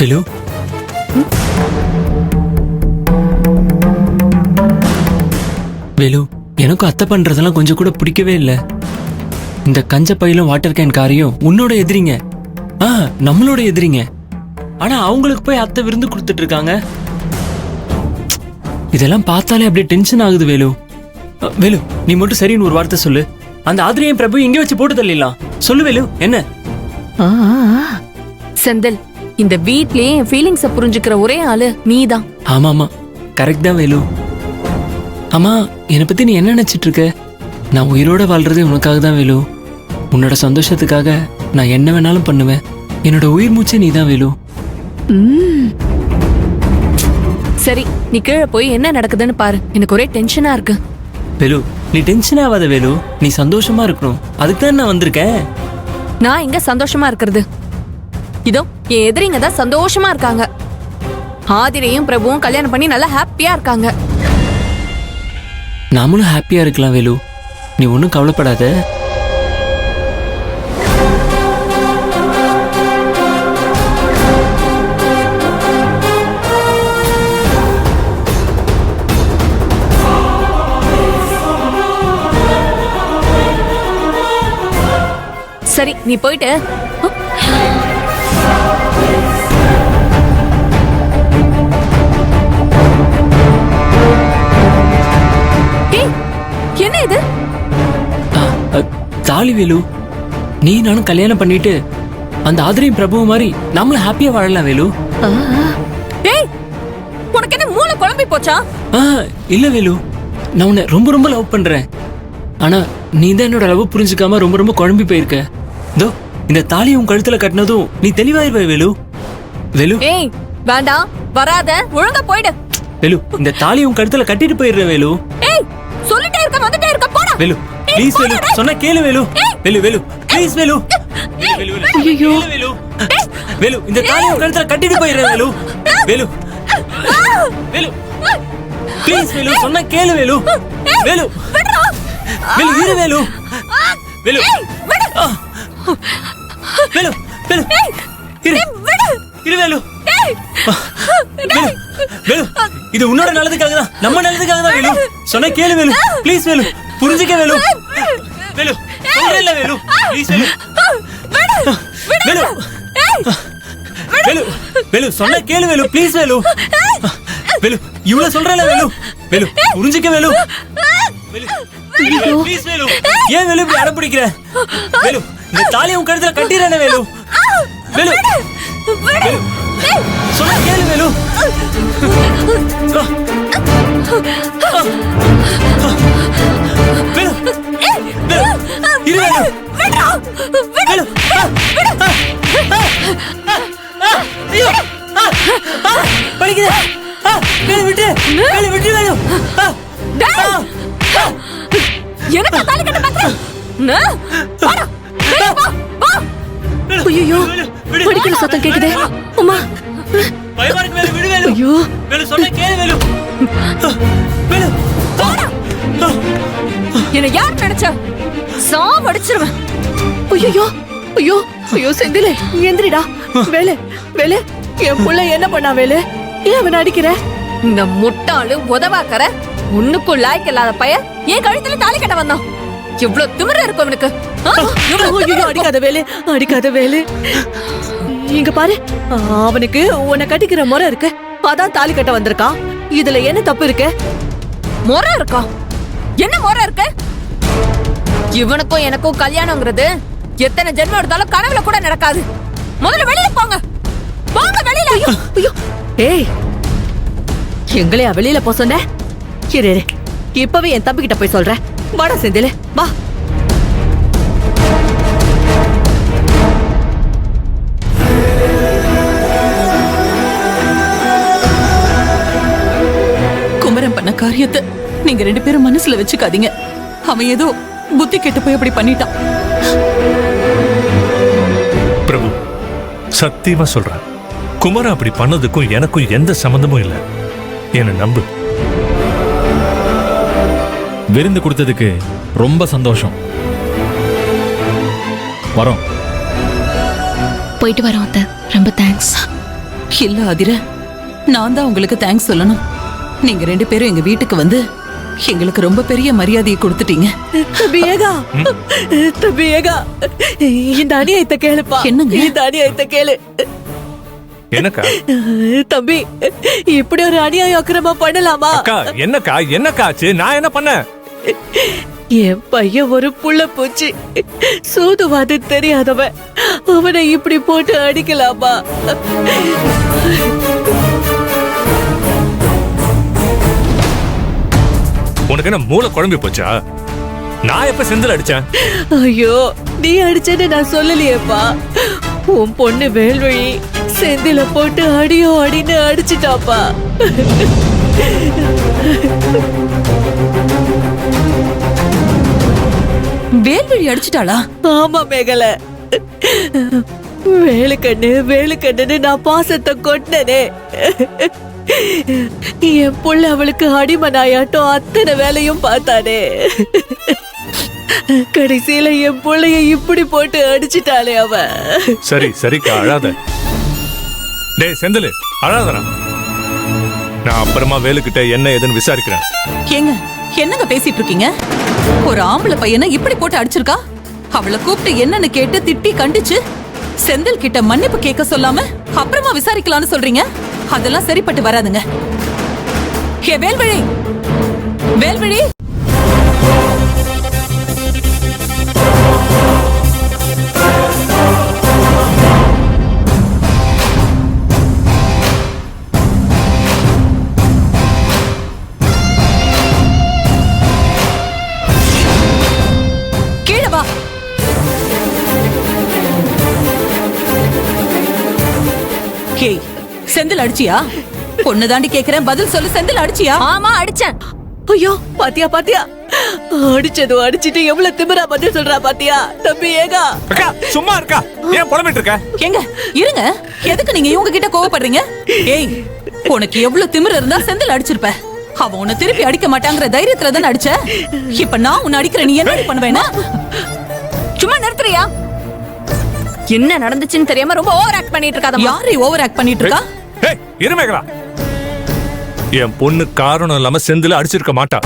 வேலு, வேலு, எனக்கும் அத்தை பண்றதெல்லாம் கொஞ்சம் கூட பிடிக்கவே இல்லை. இந்த கஞ்ச பையிலும் வாட்டர் கேன் காரையும் உன்னோட எதிரிங்க, நம்மளோட எதிரிங்க. ஆனா அவங்களுக்கு போய் அத்தை விருந்து கொடுத்துட்டு இருக்காங்க. இதெல்லாம் பார்த்தாலே அப்படியே டென்ஷன் ஆகுது வேலு. வேலு, நீ மட்டும் சரின்னு ஒரு வார்த்தை சொல்லு. அந்த ஆதிரியம் பிரபு இங்கே வச்சு போட்டு தள்ளிடலாம். சொல்லு வேலு, என்ன? செந்தில், இந்த வீட்லயே என் ஃபீலிங்ஸ புரிஞ்சுக்கிற ஒரே ஆளு நீதான். ஆமா ஆமா, கரெக்ட் தான் வேலு. ஆமா, என்னை பத்தி நீ என்ன நினைச்சிட்டு இருக்க? நான் உயிரோட வாழ்றதே உனக்காக தான் வேலு. உன்னோட சந்தோஷத்துக்காக நான் என்ன வேணாலும் பண்ணுவேன். என்னோட உயிர் மூச்சே நீ தான் வேலு. சரி, நீ கீழே போய் என்ன நடக்குதுன்னு பாரு. எனக்கு ஒரே டென்ஷனா இருக்கு. வேலு, நீ டென்ஷன் ஆகாத வேலு. நீ சந்தோஷமா இருக்கணும், அதுக்கு தான் நான் வந்திருக்கேன். நான் எங்க சந்தோஷமா இருக்கிறது? இதோ என் எதிரிங்க தான் சந்தோஷமா இருக்காங்க. ஆதிரையும் பிரபுவும் கல்யாணம் பண்ணி நல்லா ஹாப்பியா இருக்காங்க. நாமளும் ஹாப்பியா இருக்கலாம் வேலு, நீ ஒன்றும் கவலைப்படாத. சரி, நீ போயிட்டு என்ன இது? தாலி வேலு, நீ நானும் கல்யாணம் பண்ணிட்டு அந்த ஆதிரியும் பிரபு மாதிரி நாமளும் ஹாப்பியா வாழலாம் வேலு. உனக்கு என்ன மூளை குழம்பி போச்சா? இல்ல வேலு, நான் உன்னை ரொம்ப ரொம்ப லவ் பண்றேன். ஆனா நீ தான் என்னோட லவ் புரிஞ்சுக்காம ரொம்ப ரொம்ப குழம்பி போயிருக்க. இதோ இந்த தாலி உன் கழுத்துல கட்டினதும் நீ தெளிவாயிருவ வேலு. வேலு, ஏய் வேண்டாம், வராத, ஒழுங்கா போயிடு. வேலு, இந்த தாலி உன் கழுத்துல கட்டிட்டு போயிடுற வேலு. ஏய், சொல்லிட்டே இருக்க, வந்துட்டே இருக்க, போடா. வேலு ப்ளீஸ் வேலு, சொன்னா கேளு வேலு. வேலு வேலு ப்ளீஸ் வேலு. ஐயோ வேலு, வேலு, இந்த தாலி உன் கழுத்துல கட்டிட்டு போயிடுற வேலு. வேலு வேலு ப்ளீஸ் வேலு, சொன்னா கேளு வேலு. வேலு வேலு, இரு வேலு. வேலு வேலு, வேலு இரு, இரு வேலு. வேலு, வேலு, இது உன்னோட நல்லதுக்காக தான், நம்ம நல்லதுக்காக தான் வேலு. சொன்னா கேளு வேலு, ப்ளீஸ் வேலு, புரிஞ்சுக்க வேலு. வேலு சொல்றேன்ல வேலு, ப்ளீஸ் வேலு. வேலு வேலு, வேலு சொன்னா கேளு வேலு, ப்ளீஸ் வேலு. வேலு இவ்வளவு சொல்றேன்ல வேலு. வேலு புரிஞ்சுக்க வேலு. வேலு ப்ளீஸ் வேலு, ஏன் வேலு இப்படி அடம் பிடிக்கிற? வேலு, இந்த தாலியை உன் கழுத்துல கட்டிடுறேனே வேலு. வேலு வேலு, சொன்னா கேளு வேலு. வேலு வேலு, இரு வேலு. வேலு ஐயோ, வலிக்குது. வேலு விட்டு, வேலு விட்டு வேலு. எனக்கு தாலி கட்ட பாக்குற? ஐயோ, படிக்கிற சத்தம் கேக்குதே. அம்மா, பயமா இருக்கு வேலு, விடு வேலு. ஐயோ, வேலு சொன்னா கேளு வேலு. வேலு என்ன யார் நினைச்ச? சாவடிச்சிருவேன். ஐயோ ஐயோ ஐயோ, செந்திலே எந்திரிடா. வேலு வேலு, என் புள்ள என்ன பண்ணா வேலு? ஏன் அவனை அடிக்கிற? இந்த முட்டாளு உதவாக்கற ஒண்ணுக்கும் லாய்க்கு இல்லாத பையன் என் கழுத்துல தாலி கட்ட வந்தான். இவ்வளவு திமிர இருக்கும் அவனுக்கு. அடிக்காத வேலு, அடிக்காத வேலு. இங்க பாரு, அவனுக்கு உன்னை கட்டிக்கிற முறை இருக்கு, அதான் தாலி கட்ட வந்திருக்கான். இதுல என்ன தப்பு இருக்கு? முறை இருக்கா? என்ன முறை இருக்கு? இவனுக்கும் எனக்கும் கல்யாணம்ங்கிறது எத்தனை ஜென்மம் எடுத்தாலும் கனவுல கூட நடக்காது. முதல்ல வெளியே போங்க, போங்க வெளியில. ஐயோ, ஏய், எங்களையா வெளியில போ சொன்ன? இரு, இப்பவே என் தம்பி கிட்ட போய் சொல்றேன். வாடா செந்திலே, வா. குமரன் பண்ண காரியத்தை நீங்க 2 பேரும் மனசுல வச்சுக்காதீங்க. அவன் ஏதோ புத்தி கெட்டு போய் அப்படி பண்ணிட்டான். பிரபு, சத்தியமா சொல்றேன், குமரன் அப்படி பண்ணதுக்கும் எனக்கும் எந்த சம்பந்தமும் இல்லை. என்ன நம்பு. விருந்து கொடுத்ததுக்கு ரொம்ப சந்தோஷம். வரோம். போயிட்டு வரோம் அத்தை. ரொம்ப தேங்க்ஸ். இல்ல ஆதிர, நான் தான் உங்களுக்கு தேங்க்ஸ் சொல்லணும். நீங்க 2 பேரும் எங்க வீட்டுக்கு வந்து எங்களுக்கு ரொம்ப பெரிய மரியாதையை கொடுத்துட்டீங்க. தம்பி ஏகா, தம்பி ஏகா, இந்த அநியாயத்தை கேளுப்பா. என்னங்க? இந்த அநியாயத்தை கேளு. என்னக்கா? தம்பி, இப்படி ஒரு அநியாயம் அக்கிரமா பண்ணலாமா? அக்கா என்னக்கா ஆச்சு? நான் என்ன பண்ணேன்? என் பையன் ஒரு புள்ள பூச்சி, சூதுவாது தெரியாதவன். அவனை இப்படி போட்டு அடிக்கலாமா? உனக்கு என்ன மூளை குழம்பி போச்சா? நான் எப்ப செந்தில் அடிச்சேன்? ஐயோ, நீ அடிச்சேன்னு நான் சொல்லலையேப்பா. உன் பொண்ணு வேல்வழி செந்தில போட்டு அடியோ அடின்னு அடிச்சிட்டாப்பா. வேல்வழி அடிச்சிட்டாளா? ஆமா மேகல, வேலுக்கண்ணுன்னு நான் பாசத்தை கொட்டினே. என் புள்ள அவளுக்கு அடிமனாயாட்டம் அத்தனை வேலையும் பார்த்தானே. கடைசியில என் புள்ளைய இப்படி போட்டு அடிச்சிட்டாளே அவ. சரிக்கா, அழாத. டேய் செந்தில், அழாதடா. நான் அப்புறமா வேலுக்கிட்ட என்ன ஏதுன்னு விசாரிக்கிறேன். ஏங்க, என்னங்க பேசிட்டு இருக்கீங்க? ஒரு ஆம்பளை பையனை இப்படி போட்டு அடிச்சிருக்கா. அவளை கூப்பிட்டு என்னன்னு கேட்டு திட்டி கண்டிச்சு செந்தில் கிட்ட மன்னிப்பு கேட்க சொல்லாம அப்புறமா விசாரிக்கலாம்னு சொல்றீங்க? அதெல்லாம் சரிப்பட்டு வராதுங்க. ஹே வேல்வழி, வேல்வழி, கீழே வா. ஹே, செந்தில் அடிச்சியா? பொண்ணு தாண்டி கேக்குறேன், பதில் சொல்லு. செந்தில் அடிச்சியா? ஆமா அடிச்சேன். ஐயோ, பாத்தியா பாத்தியா, அடிச்சதும் அடிச்சிட்டு எவ்வளவு திமிரா பதில் சொல்றா பாத்தியா? தம்பி ஏகா, அக்கா சும்மா இருக்கா? ஏன் புலம்பிட்டு இருக்க? எங்க இருங்க, எதுக்கு நீங்க இவங்க கிட்ட கோவப்படுறீங்க? ஏய், உனக்கு எவ்வளவு திமிரு இருந்தா செந்தில் அடிச்சிருப்ப. அவன் உன்னை திருப்பி அடிக்க மாட்டாங்கிற தைரியத்துல தானே அடிச்ச. இப்ப நான் உன்னை அடிக்கிற, நீ என்ன பண்ணுவேனா? சும்மா நிறுத்துறியா? என்ன நடந்துச்சுன்னு தெரியாம ரொம்ப ஓவர் ஆக்ட் பண்ணிட்டு இருக்காத. யாரை ஓவர் ஆக்ட் பண்ணிட்டு இருக்கா? ஏய் இருமேகலா, என் பொண்ணு காரணம் இல்லாம செந்தில அடிச்சிருக்க மாட்டா.